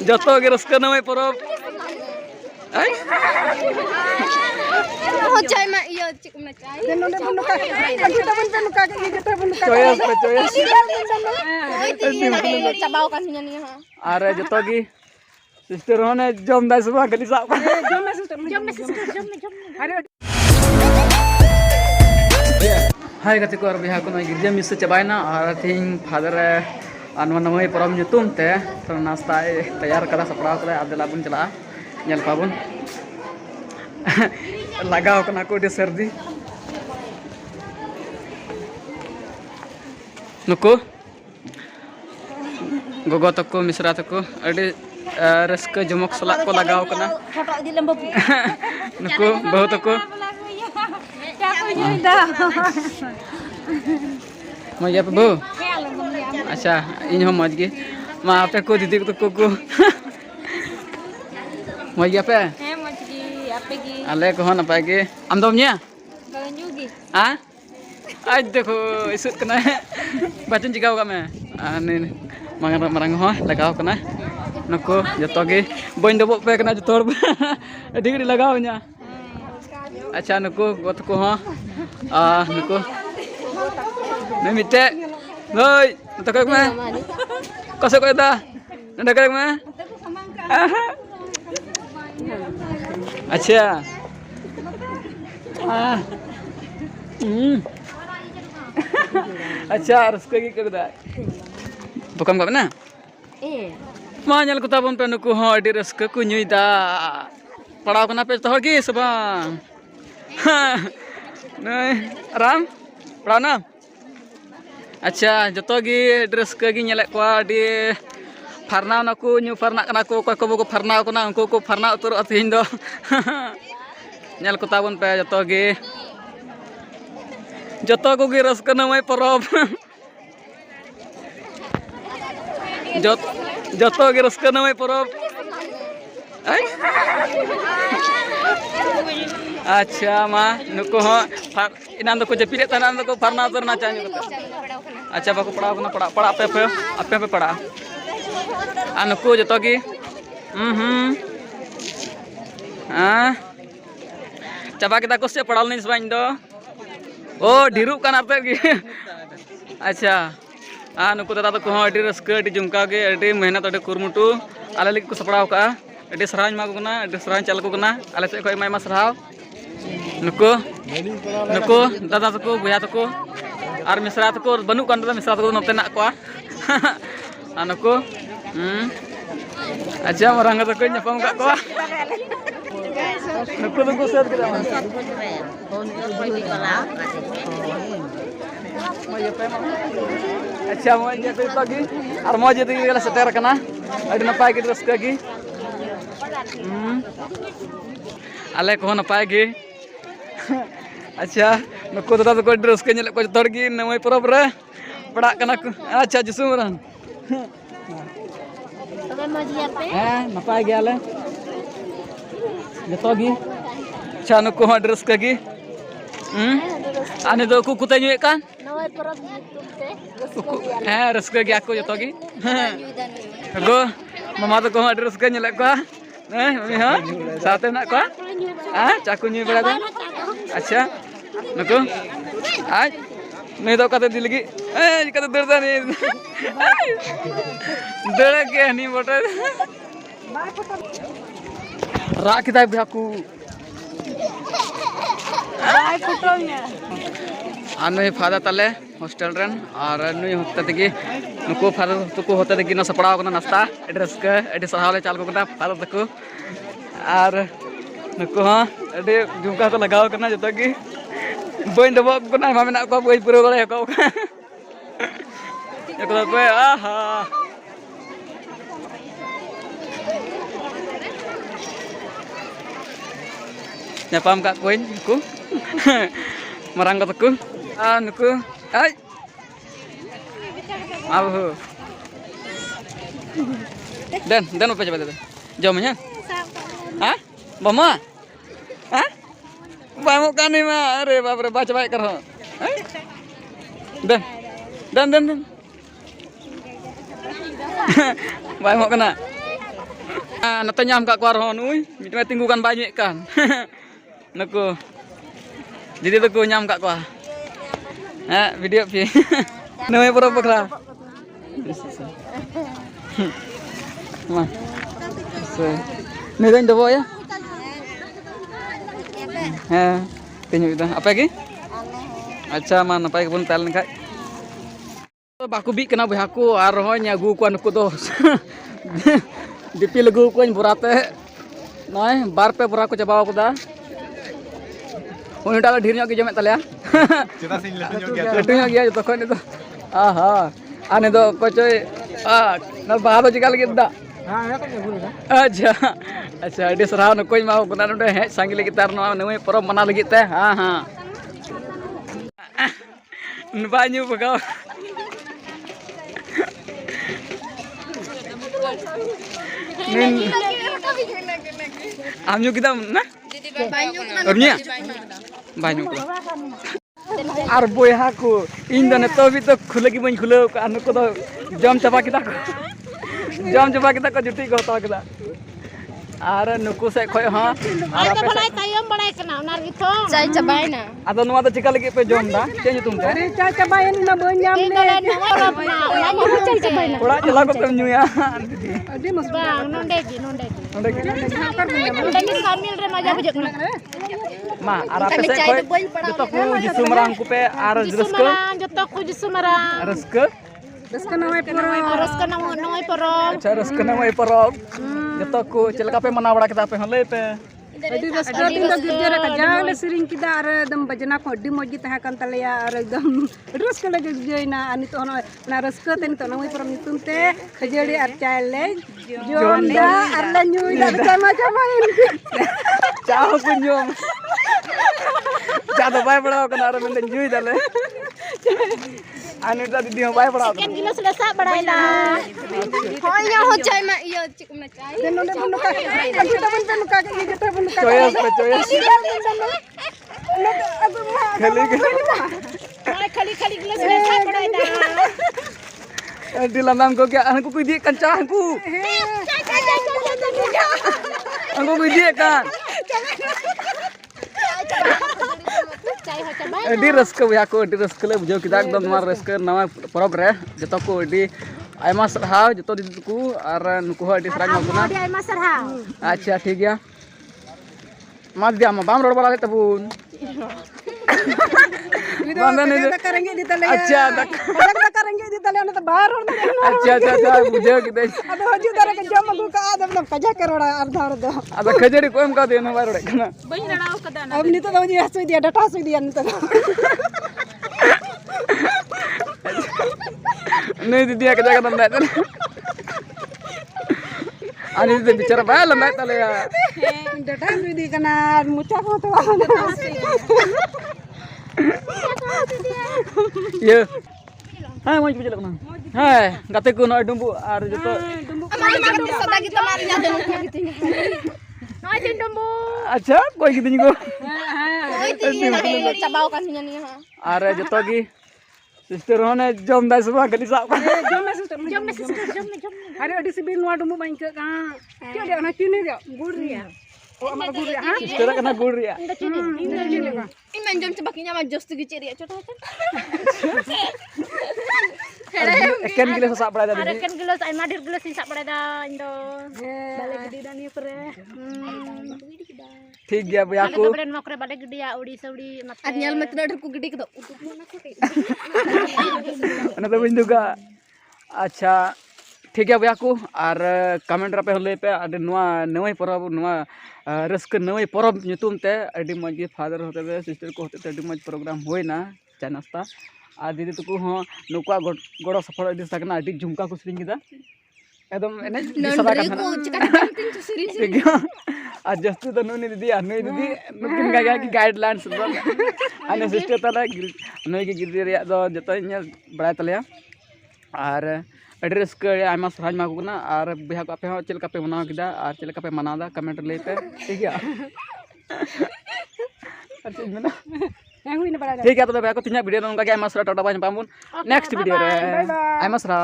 joto ge raska namai porob ai Chai ma iyo cik na chai. Nonde pun nuka. Kita pun nuka ke kita pun nuka. choyas Cabau kan nya ni ha. are joto gi sister hone jom dai semua gani sab Jom na sister. Aduh. hai gati ko arbi ha ko noi girja miss chabaina ar thing father anwa namai porom nyutum te to nasta tayar kada sapra kada adela bun chala nyal pabun लगाओ कना को दे सर्दी नुको गोगो तको मिश्रा तको अडी rusk जमक सला को लगाओ कना Foto di lembu. नुको बहु तको मजा पे बहु अच्छा इन हम मज गे मा आपे को दीदी को मजा पे आले को हन पाए गे आम दम nya ah aj देखो इसुत कना बचन चिकाव का मैं ani marang marang ho लगाव कना नको जतो गे बइन दबो पे कना जतो adi डी लगाव nya अच्छा नको गत को हो नको मैं मिटे नोय तक मैं कसो को दा नडक मैं अच्छा अच्छा रस्के की कर दा बुकम का ना मा nyal ko tabon pe nuku ho adi raska ku nyui da padaw kana pe tohor gi sabang nei ram padaw na अच्छा joto gi raska gi nyelek ko adi farna naku nyu farna kana ko ko farna kana unko ko farna utur athin do nyal ko tabon pe joto ko gi raska namai porob joto ge raska namai porob ai अच्छा मा नुको हो इनान दो को जपिले तनान दो को फरना उतर ना चाहने अच्छा बाको पड़ा पड़ा पे पड़ा नुको जतो की चाबा kita को से पड़ाल नहीं सबाइन दो ओ ढिरु कान आपे की अच्छा नुको दादा तो को अडी रस्का अडी जुमका के अडी मेहनत अडी कुरमुटु आले लिक को सपड़ाव का अडी सराज मा को ना अडी सराज चाल को ना आले से कोई मा सराव नुको दादा तको बुया तको और मिश्रा तको बनु कान मिश्रा तको नते ना को नुको अच्छा मरंग तको nyapam का को नुको तको सेट करा अच्छा मोय जे तो की और मोय जे गला सेटर कना अडी नपाय के रस्का की आले को नपाय गे अच्छा नुको दादा को ड्रेस के ñelek ko tor gi namai porob re पड़ा कना अच्छा जुसुमरन Tebe maju pe. नपाय गे आले जतो gi अच्छा नुको ड्रेस के gi आने दो को कुते ñuy kan Nawai porab YouTube te. Ruska gi aku जतो gi go mama तो को ड्रेस के ñelek ko mami ha साथे ना को चाकू ñuy बड़ा दो अच्छा नुको आज नहीं तो कते दिल की कते दर्द नहीं दड़ के नहीं बोटे रा किताब भाकू Baik fotonya. anu फादा तले हॉस्टल रन और नुई होते तकी नुको फादा तुको होते तकी न सपड़ाव कना नाश्ता एड्रेस के एडी सहावले चाल को कना फादा तको और नुको हां एडी जुमका तो लगाव कना जतो की बइन दबो कना मा मेना को बइ पुरो गले को एको को आहा nyapam ka koin ku marang ka teku nuku ai abu dan apa coba itu jamnya ah mama ah bamu kan ni mah are baप रे baca baik karo dan bamu kena Nata nyam kak kuar hon ui, mitme tinggukan banyak kan. Nuku. Jadi tuku nyam kak kuar. Video pi. Namanya pura pura. Mah. Ini dah dobo ya. Tinjuk itu. Apa lagi? Acha man apa pun talent kak. Baku bi kena behaku arhonya gu kuan nuku dos. Dipil gu kuan burate. Noi bar pe bura ko cabaw ko da. Uni tala dhir nyok ki jomet tale ya. Kita sing letu nyok Letu nyok ya joto kon itu. Aha. Ane do kocoy nal bahado jikal gidda. Acha. Acha di serah no koi mau kuna nonde he sanggil gitar no nui poro mana lagi teh. Ha. Banyu pagaw. Nin amnyo kita na? Amnya? Banyu. Ar boy haku indone tobi to khulagi bain khulo anu ko to jam chaba kita ko. Jam chaba kita ko juti ko to kita. Ar nuku se khoi ha. Ar ape Balai tayam balai kena unar gitu. Cai cabai na. ado nuwa to chika lagi pe jom da. Chen tum te. Ari cha cabayan na bonyam Ini ne. kalau nama nama cai cabai na. Ora jela ko pe nyu ya. Adi mas Bang, nondegi. Onde ki. Nondegi sambil remaja bujak na. Ma ar ape se khoi juto ku jisu marang ku pe ar jereske. Jotok ku jisu marang. Reske. Deska na pura. Harus kena nongai porong. Acha reske na mai parok. Juto ku celaka pe mana bada kita pe hole pe. Adi deska tinda gidera ka jang le siring kita ar dam bajana ko di moji tah kan talaya ar dam deska le joina ani to na reska ten to nangoi pura nitum te khajeli ar chale jonda ar la nyui da sama in. Chao ku nyom. Jado bai bada ko na ar men nyui dale. Anu tadi dia bai bada. Kan gila selesai badaila. Hoya ho cai ma iya cik na cai. Den nonde pun ka kan kita pun ka ke kita pun ka. Choyas pe choyas. Kali gila selesai badaila. Di lamam ko kya anku ku di kan cah aku. Aku ku di kan. Cai ho cabai. Di raska ya ko di raska le bujau kita ekdom mar raska nama porob re joto ko di aima sarha joto di ku ar nuku ha di serang maguna. Dia masar ha. Acha ठीक है मत दिया बम road वाला तबुन Da karange di tale. अच्छा Da karange di tale na ta bahar or na. अच्छा बुझे कि Ado hoji dara ka jam agu ka adam na kaja karoda ardhar do. अब खजड़ी कोम का देना बार रे कना Bayi ladau kada na. Ab ni to hoji hasui dia data hasui dia ni to. नहीं दीदी का जगह दम दे ani itu bicara balam baik tale ya Data hasui di kana mucha ko to. ye hai mau bicara kana hai gate ku no dumbu ar joto Sada kita mari nya dulu gitu. Noi dumbu. अच्छा कोई कितनी को Cabaw kan nya ni ha. ar joto gi sister hone jom dai semua gadi sak Jom na. Hari adi sibil nuwa dumbu main ke ka. Kyo dia na kini dia gurri ya. Oh amar gurri ha. sister kana gur ya Ini main jom cebakinya mah jos tu giceri ya coba. ken gile sak pada Ada tadi kan gelas ai madir gelas ni sak pada indo. Balik gede dan ni pere. ठीक है भैया Aku को beren mau kre balik gede ya udi saudi mat. Anyal mat na ku gede ko. ना तो बिंदु का अच्छा ठीक है भैया को और कमेंट पे हले पे अरे नुआ नवे परब नुआ रस्क नवे परब nyutum te अडी मज फादर होते थे सिस्टर को होते थे अडी मज प्रोग्राम होय ना चा नाश्ता आ दीदी तुकु हो नुका गोड़ो सफर अडी सकना अडी झुमका को सिंग किदा एकदम एने सदा का आज जस्तु तो नुनी दीदी अनु दीदी नुकिन का की गाइडलाइंस अने सिस्टर तला नुई की गिरदी रे दो जतो बड़ा तले और एड्रेस के आमा सराज मा कोना और बिहा को पे चल का पे मनाव किदा और चल का पे मनादा कमेंट ले पे ठीक है ठीक है तो भैया को तिना वीडियो नंगा के आमा सरा टाटा बाय पामुन नेक्स्ट वीडियो रे आमा सरा